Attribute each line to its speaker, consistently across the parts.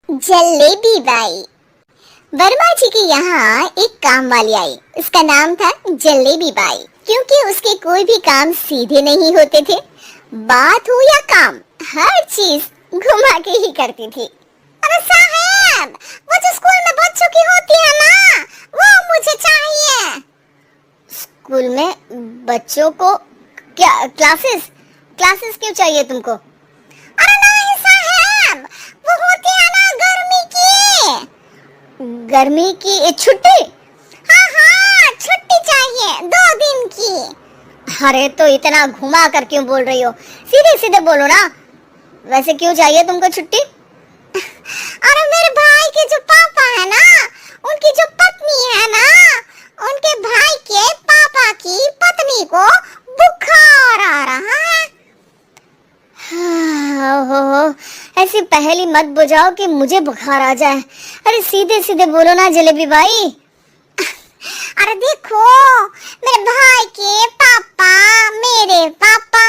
Speaker 1: Jalebi by. Verma जी के यहाँ एक काम वाली आई। उसका नाम था जलेबी बाई, क्योंकि उसके कोई भी काम सीधे नहीं होते थे। बात हो या काम, हर चीज घुमा के ही करती थी। अरे साहब, वो जो स्कूल में बच्चों की होती है ना, वो मुझे चाहिए। स्कूल में बच्चों को क्या क्लासेस क्लासेस क्यों चाहिए तुमको? अरे नहीं साहब, वो होती है ना गर्मी की छुट्टी। हाँ हाँ, छुट्टी चाहिए 2 दिन की। अरे तो इतना घुमा कर क्यों बोल रही हो? सीधे सीधे बोलो ना। वैसे क्यों चाहिए तुमको छुट्टी? अरे मेरे भाई के जो पापा है ना, उनकी जो पत्नी है ना, उनके भाई के पापा की पत्नी को बुखार आ रहा है। ओहो, ऐसी पहेली मत बुझाओ कि मुझे बुखार आ जाए। अरे सीधे सीधे बोलो ना जलेबी भाई। अरे देखो, मेरे भाई के पापा, मेरे पापा,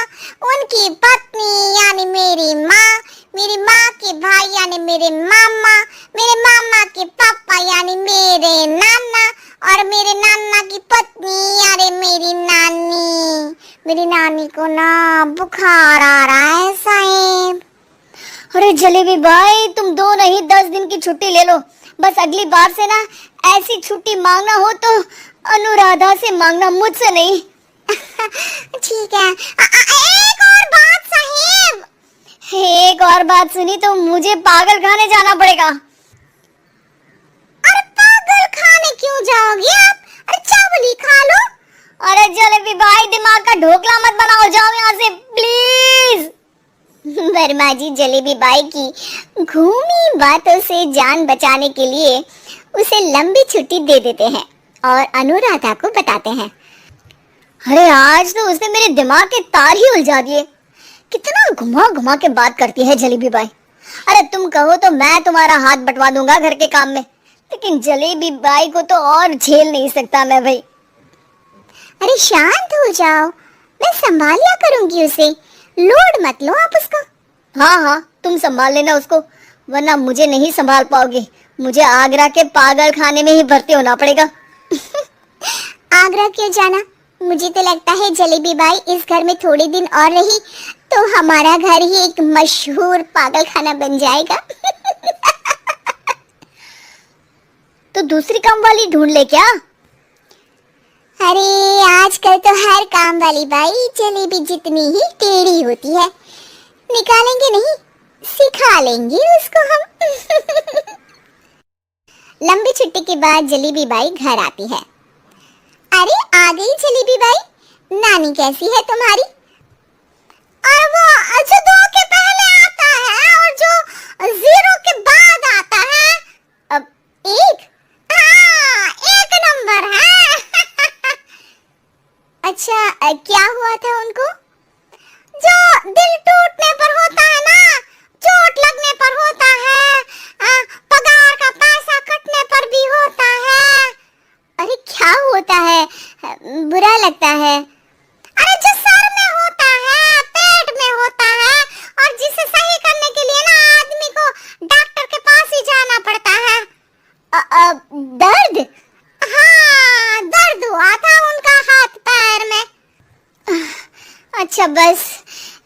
Speaker 1: उनकी पत्नी यानी मेरी माँ के भाई यानी मेरे मामा के पापा यानी मेरे नाना, और मेरे नाना की पत्नी यानी मेरी नानी को ना बुखार आ रहा है साहब। अरे जलेबी भाई, तुम 2 नहीं 10 दिन की छुट्टी ले लो। बस अगली बार से ना ऐसी छुट्टी मांगना हो तो अनुराधा से मांगना, मुझसे नहीं। ठीक है। एक और बात साहब। एक और बात सुनी तो मुझे पागल खाने जाना पड़ेगा। अरे पागल खाने क्यों जाओगे आप? अरे चावल ही खा लो। अरे जलेबी भाई, दिमाग का ढोकला मत बनाओ, जाओ यहाँ से प्लीज। वर्मा जी जलेबी बाई की घूमी बातों से जान बचाने के लिए उसे लंबी छुट्टी दे देते हैं और अनुराधा को बताते हैं। अरे आज तो उसने मेरे दिमाग के तार ही उलझा दिए। कितना घुमा घुमा के बात करती है जलेबी बाई। अरे तुम कहो तो मैं तुम्हारा हाथ बंटवा दूंगा घर के काम में, लेकिन जलेबी बाई को तो और झेल नहीं सकता मैं भाई। अरे शांत हो जाओ, मैं संभाल लिया करूंगी उसे, लोड मत लो आप उसको। हाँ हाँ, तुम संभाल लेना उसको, वरना मुझे नहीं संभाल पाओगे। मुझे आगरा के पागल खाने में ही भर्ती होना पड़ेगा। आगरा क्यों जाना? मुझे तो लगता है जलेबी बाई इस घर में थोड़े दिन और रही तो हमारा घर ही एक मशहूर पागल खाना बन जाएगा। तो दूसरी काम वाली ढूंढ ले क्या? अरे आजकल तो हर काम वाली बाई जलेबी जितनी ही टेढ़ी होती है। निकालेंगे नहीं, सिखा लेंगे उसको हम। लंबी छुट्टी के बाद जलेबी बाई घर आती है। अरे आ गई जलेबी बाई, नानी कैसी है तुम्हारी? और वो जो 2 के पहले आता है और जो 0 के बाद आता है, अब 1, हाँ 1 नंबर है। अच्छा, क्या हुआ था उनको? जो दिल टूटने पर होता है ना, चोट लगने पर होता है, पगार का पैसा कटने पर भी होता है। अरे क्या होता है? बुरा लगता है? अरे जो सर में होता है, पेट में होता है, और जिसे सही करने के लिए ना आदमी को डॉक्टर के पास ही जाना पड़ता है। दर्द? हाँ, दर्द हुआ था उनका हाथ पैर में। अच्छा बस,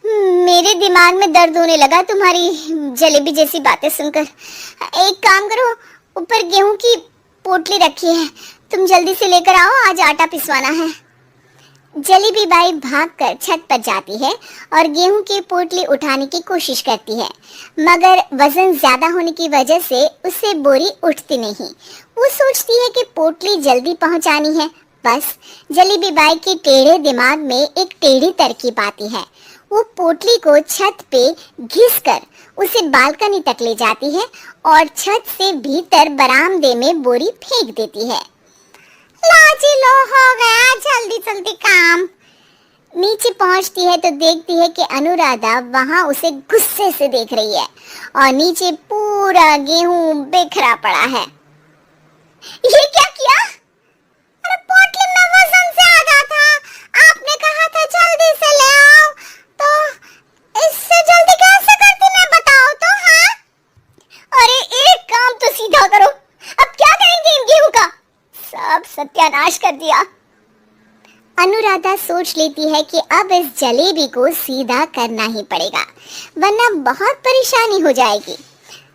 Speaker 1: मेरे दिमाग में दर्द होने लगा तुम्हारी जलेबी जैसी बातें सुनकर। एक काम करो, ऊपर गेहूं की पोटली रखी है, तुम जल्दी से लेकर आओ, आज आटा पिसवाना है। जलेबी बाई भागकर छत पर जाती है और गेहूं की पोटली उठाने की कोशिश करती है, मगर वजन ज्यादा होने की वजह से उससे बोरी उठती नहीं। वो सोचती है कि पोटली जल्दी पहुंचानी है। बस जलेबी बाई के टेढ़े दिमाग में एक टेढ़ी तरकीब आती है। वो पोटली को छत पे घिसकर उसे बालकनी तक ले जाती है और छत से भीतर बरामदे में बोरी फेंक देती है। लाजी लो, हो गया जल्दी जल्दी काम। नीचे पहुंचती है तो देखती है कि अनुराधा वहां उसे गुस्से से देख रही है और नीचे पूरा गेहूं बिखरा पड़ा है। ये क्या किया? अरे पोटली में वजन ज्यादा था, आपने कहा था जल्दी से ले आओ, तो इससे जल्दी कैसे करती मैं बताओ तो। हाँ, अरे सत्यानाश कर दिया। अनुराधा सोच लेती है कि अब इस जलेबी को सीधा करना ही पड़ेगा, वरना बहुत परेशानी हो जाएगी।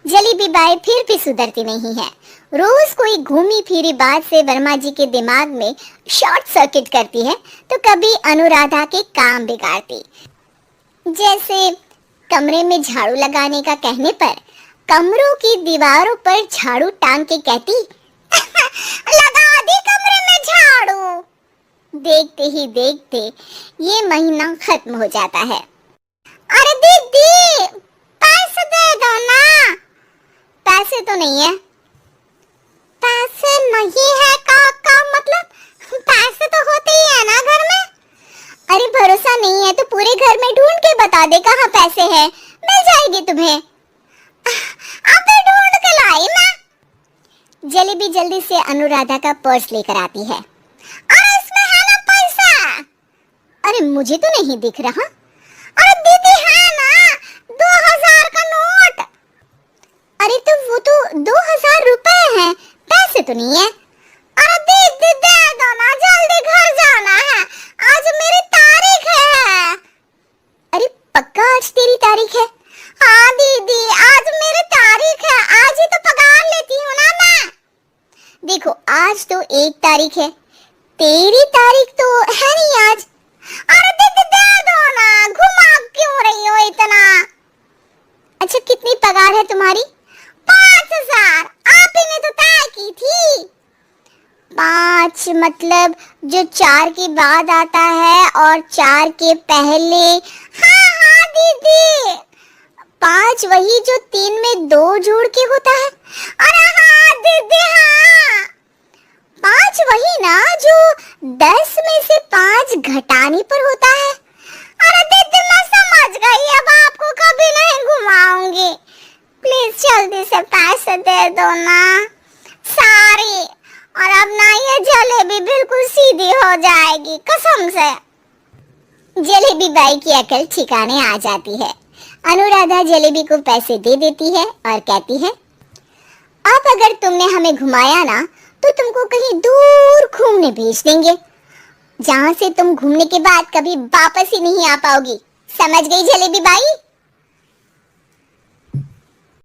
Speaker 1: जलेबी बाई फिर भी सुधरती नहीं है। रोज कोई घूमी फिरी बात से वर्मा जी के दिमाग में शॉर्ट सर्किट करती है, तो कभी अनुराधा के काम बिगाड़ती। जैसे कमरे में झाड़ू लगाने का कहने पर कमरों की दीवारों पर झाड़ू टांग के कहती लगा दी कमरे में झाड़ू। देखते ही देखते ये महीना खत्म हो जाता है। अरे दीदी पैसे दे दो ना। पैसे तो नहीं है। पैसे नहीं है का मतलब पैसे तो होते ही है ना घर में। अरे भरोसा नहीं है तो पूरे घर में ढूंढ के बता दे कहाँ पैसे हैं, मिल जाएगी तुम्हें। अबे ढूंढ के लाई मैं। जलेबी जल्दी से अनुराधा का पर्स लेकर आती है। अरे इसमें है ना पैसा। अरे मुझे तो नहीं दिख रहा। अरे दीदी है ना 2000 का नोट। अरे तो वो तो 2000 रुपए हैं, पैसे तो नहीं है। अरे दीदी दे दो ना, जल्दी घर जाना है, आज मेरी तारीख है। अरे पक्का आज तेरी तारीख है? हाँ दीदी आज मेरी तारीख है, आज ही तो पगार लेती हूँ ना मैं। देखो आज तो 1 तारीख है, तेरी तारीख तो है नहीं आज। अरे दीदी दे दो ना, घुमा क्यों रही हो इतना? अच्छा कितनी पगार है तुम्हारी? 5000। आप ही ने तो तय की थी। 5 मतलब जो 4 के बाद आता है और 4 के पहले। हाँ हाँ दीदी 5 वही जो 3 में 2 जोड़ के होता है। अरे हाँ दीदी हाँ 5 वही ना जो 10 में से 5 घटाने पर होता है। अरे दीदी मैं समझ गई, अब आपको कभी नहीं घुमाऊंगी। प्लीज जल्दी से पैसे दे दो ना सारी, और अब ना ये जलेबी बिल्कुल सीधी हो जाएगी कसम से। जलेबी बाई की अकल ठिकाने आ जाती है। अनुराधा जलेबी को पैसे दे देती है और कहती है अब अगर तुमने हमें घुमाया ना तो तुमको कहीं दूर घूमने भेज देंगे, जहाँ से तुम घूमने के बाद कभी वापस ही नहीं आ पाओगी। समझ गई जलेबी बाई?